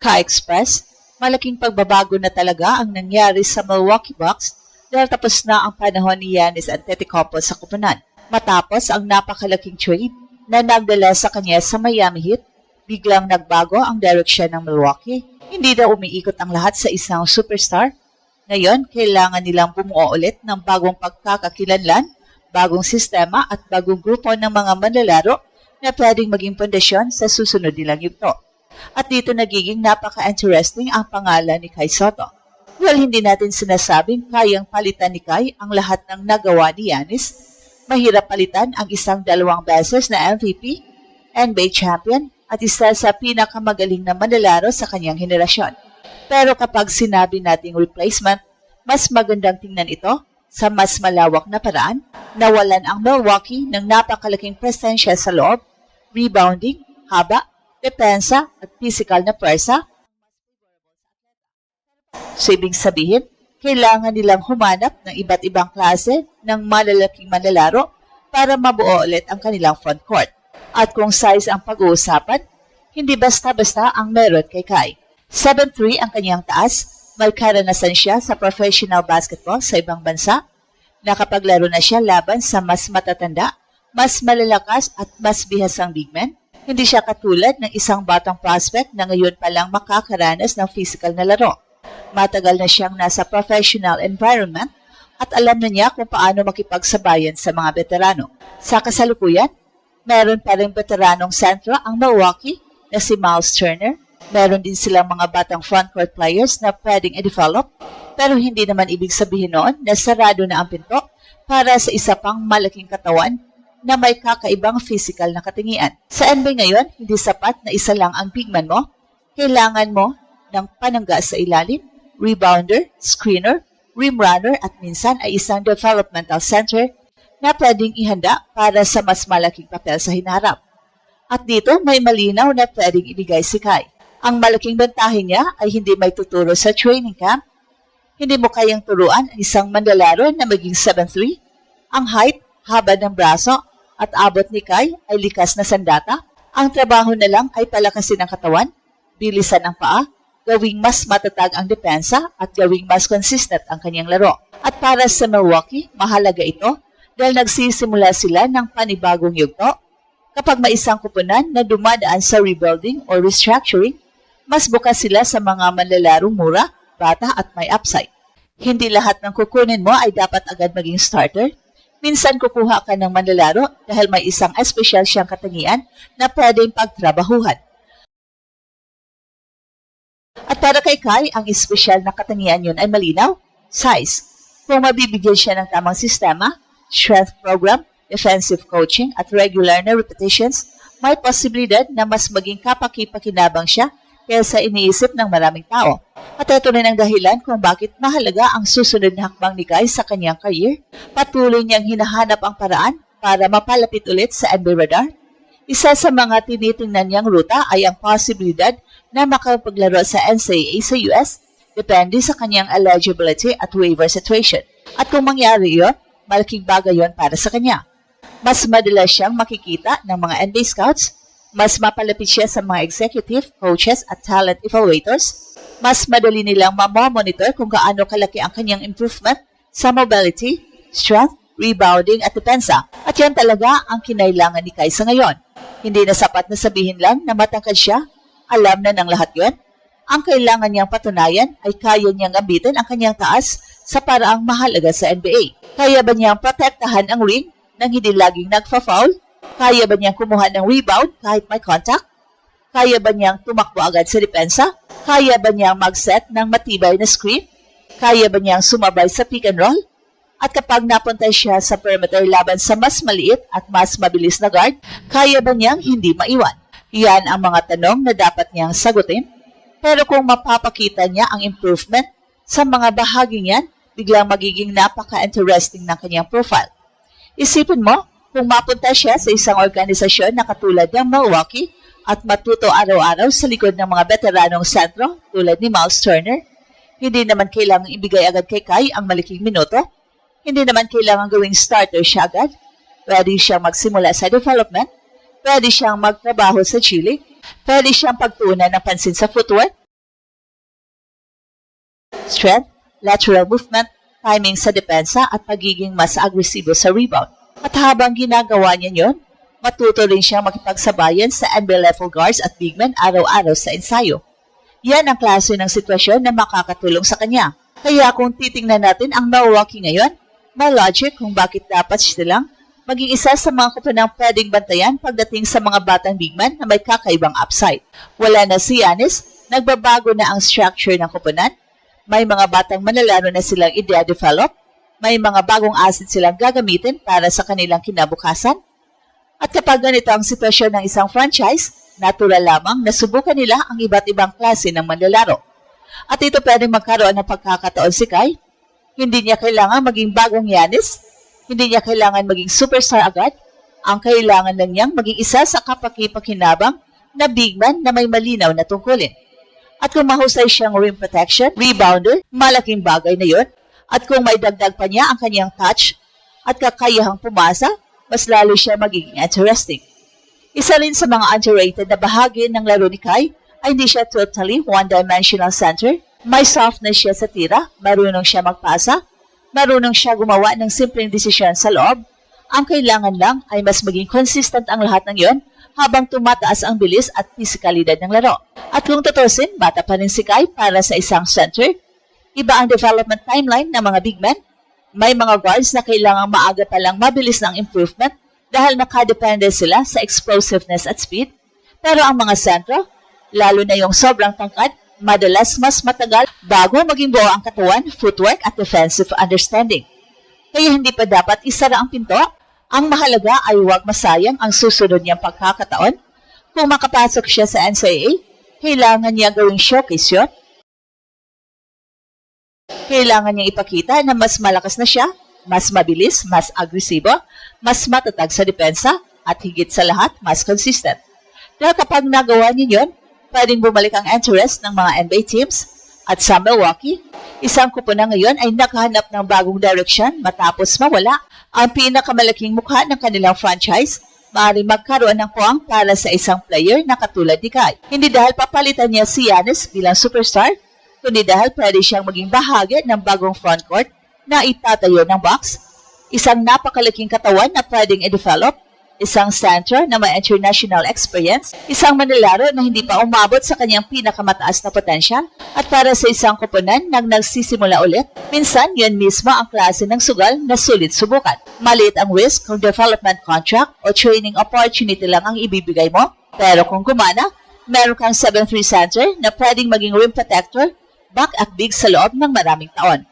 Ka-Express, malaking pagbabago na talaga ang nangyari sa Milwaukee Bucks dahil tapos na ang panahon ni Giannis Antetokounmpo sa koponan. Matapos ang napakalaking trade na nagdala sa kanya sa Miami Heat, biglang nagbago ang direksyon ng Milwaukee. Hindi na umiikot ang lahat sa isang superstar. Ngayon, kailangan nilang bumuo ulit ng bagong pagkakakilanlan, bagong sistema at bagong grupo ng mga manlalaro na pwedeng maging pundasyon sa susunod nilang yugto. At dito nagiging napaka-interesting ang pangalan ni Kai Sotto. Well, hindi natin sinasabing kayang palitan ni Kai ang lahat ng nagawa ni Giannis. Mahirap palitan ang isang 2 beses na MVP, NBA champion at isa sa pinakamagaling na manlalaro sa kanyang henerasyon. Pero kapag sinabi nating replacement, mas magandang tingnan ito sa mas malawak na paraan. Nawalan ang Milwaukee ng napakalaking presensya sa loob, rebounding, haba, depensa at physical na pwersa. So, ibig sabihin, kailangan nilang humanap ng iba't ibang klase ng malalaking manlalaro para mabuo ulit ang kanilang front court. At kung size ang pag-uusapan, hindi basta-basta ang meron kay Kai. 7'3" ang kanyang taas, may karanasan siya sa professional basketball sa ibang bansa, nakapaglaro na siya laban sa mas matatanda, mas malalakas at mas bihasang big men. Hindi siya katulad ng isang batang prospect na ngayon pa lang makakaranas ng physical na laro. Matagal na siyang nasa professional environment at alam na niya kung paano makipagsabayan sa mga veterano. Sa kasalukuyan, meron pa rin veteranong sentro ang Milwaukee na si Miles Turner. Meron din silang mga batang frontcourt players na pwedeng i-develop, pero hindi naman ibig sabihin noon na sarado na ang pinto para sa isa pang malaking katawan na may kakaibang physical na katingian. Sa NBA ngayon, hindi sapat na isa lang ang big man mo. Kailangan mo ng panangga sa ilalim, rebounder, screener, rim runner at minsan ay isang developmental center na pwedeng ihanda para sa mas malaking papel sa hinarap. At dito may malinaw na pwedeng ibigay si Kai. Ang malaking bentahin niya ay hindi may tuturo sa training camp. Hindi mo kayang turuan ang isang manlalaro na maging 7'3". Ang height, haba ng braso at abot ni Kai ay likas na sandata. Ang trabaho na lang ay palakasin ang katawan, bilisan ang paa, gawing mas matatag ang depensa at gawing mas consistent ang kanyang laro. At para sa Milwaukee, mahalaga ito dahil nagsisimula sila ng panibagong yugto. Kapag may isang kupunan na dumadaan sa rebuilding or restructuring, mas bukas sila sa mga manlalarong mura, bata at may upside. Hindi lahat ng kukunin mo ay dapat agad maging starter. Minsan kukuha ka ng manlalaro dahil may isang espesyal siyang katangian na pwedeng pagtrabahuhan. At para kay Kai, ang espesyal na katangian yun ay malinaw, size. Kung mabibigyan siya ng tamang sistema, strength program, defensive coaching at regular na repetitions, may posibilidad na mas maging kapaki-pakinabang siya kaysa iniisip ng maraming tao. At ito rin ang dahilan kung bakit mahalaga ang susunod na hakbang ni Kai sa kanyang career. Patuloy niyang hinahanap ang paraan para mapalapit ulit sa NBA radar. Isa sa mga tinitingnan niyang ruta ay ang posibilidad na makapaglaro sa NCAA sa US, depende sa kanyang eligibility at waiver situation. At kung mangyari yun, malaking bagay yun para sa kanya. Mas madalas siyang makikita ng mga NBA scouts, mas mapalapit siya sa mga executive, coaches at talent evaluators, mas madali nilang mamamonitor kung gaano kalaki ang kanyang improvement sa mobility, strength, rebounding at depensa. At yan talaga ang kinailangan ni Kai sa ngayon. Hindi na sapat na sabihin lang na matangkad siya, alam na ng lahat yon. Ang kailangan niyang patunayan ay kaya niyang gamitin ang kanyang taas sa paraang mahalaga sa NBA. Kaya ba niyang protektahan ang ring nang hindi laging nagfa-foul? Kaya ba niyang kumuha ng rebound kahit may contact? Kaya ba niyang tumakbo agad sa depensa? Kaya ba niyang mag-set ng matibay na screen? Kaya ba niyang sumabay sa pick and roll? At kapag napunta siya sa perimeter laban sa mas maliit at mas mabilis na guard, kaya ba niyang hindi maiwan? Yan ang mga tanong na dapat niyang sagutin. Pero kung mapapakita niya ang improvement sa mga bahaging yan, biglang magiging napaka-interesting ng kanyang profile. Isipin mo, kung mapunta siya sa isang organisasyon na katulad ng Milwaukee at matuto araw-araw sa likod ng mga veteranong sentro tulad ni Miles Turner, hindi naman kailangang ibigay agad kay Kai ang malaking minuto. Hindi naman kailangang gawing starter siya agad. Pwede siyang magsimula sa development. Pwede siyang magtrabaho sa chilling. Pwede siyang pagtuunan ng pansin sa footwork. strength, lateral movement, timing sa depensa at pagiging mas agresibo sa rebound. At habang ginagawa niya yun, matuto rin siyang makipagsabayan sa NBA level guards at big men araw-araw sa ensayo. Yan ang klase ng sitwasyon na makakatulong sa kanya. Kaya kung titingnan natin ang Milwaukee ngayon, may logic kung bakit dapat silang maging isa sa mga kupunang pwedeng bantayan pagdating sa mga batang big man na may kakaibang upside. Wala na si Giannis, nagbabago na ang structure ng kupunan, may mga batang manlalaro na silang i-develop, may mga bagong asset silang gagamitin para sa kanilang kinabukasan. At kapag ganito ang sitwasyon ng isang franchise, natural lamang na subukan nila ang iba't ibang klase ng manlalaro. At ito pwedeng magkaroon ng pagkakataon si Kai. Hindi niya kailangan maging bagong Giannis, hindi niya kailangan maging superstar agad. Ang kailangan lang niyang maging isa sa kapaki-pakinabang na big man na may malinaw na tungkulin. At kung mahusay siyang rim protection, rebounder, malaking bagay na yon. At kung may dagdag pa niya ang kanyang touch at kakayahang pumasa, mas lalo siya magiging interesting. Isa rin sa mga underrated na bahagi ng laro ni Kai ay hindi siya totally one-dimensional center. May softness siya sa tira, marunong siya magpasa, marunong siya gumawa ng simpleng desisyon sa loob. Ang kailangan lang ay mas maging consistent ang lahat ng yon habang tumataas ang bilis at physikalidad ng laro. At kung tutusin, bata pa rin si Kai para sa isang center. Iba ang development timeline ng mga big men. May mga guards na kailangang maaga pa lang mabilis ng improvement dahil nakadepende sila sa explosiveness at speed. Pero ang mga sentro, lalo na yung sobrang tangkad, madalas mas matagal bago maging buo ang katawan, footwork at defensive understanding. Kaya hindi pa dapat isara ang pinto. Ang mahalaga ay huwag masayang ang susunod niyang pagkakataon. Kung makapasok siya sa NCAA, kailangan niya gawing showcase yun. Kailangan niyang ipakita na mas malakas na siya, mas mabilis, mas agresibo, mas matatag sa depensa, at higit sa lahat, mas consistent. Dahil kapag nagawa niya yun, pwedeng bumalik ang interest ng mga NBA teams. At sa Milwaukee, isang kupunan ngayon ay nakahanap ng bagong direction matapos mawala ang pinakamalaking mukha ng kanilang franchise. Maaaring magkaroon ng puwang para sa isang player na katulad ni Kai. Hindi dahil papalitan niya si Giannis bilang superstar, kundi dahil pwede siyang maging bahagi ng bagong frontcourt na itatayo ng Bucks. Isang napakalaking katawan na pwedeng i-develop, isang center na may international experience, isang manlalaro na hindi pa umabot sa kanyang pinakamataas na potensyal, at para sa isang kupunan na nagsisimula ulit, minsan yun mismo ang klase ng sugal na sulit subukan. Maliit ang risk kung development contract o training opportunity lang ang ibibigay mo, pero kung gumana, meron kang 7'3 center na pwedeng maging rim protector, back at big sa loob ng maraming taon.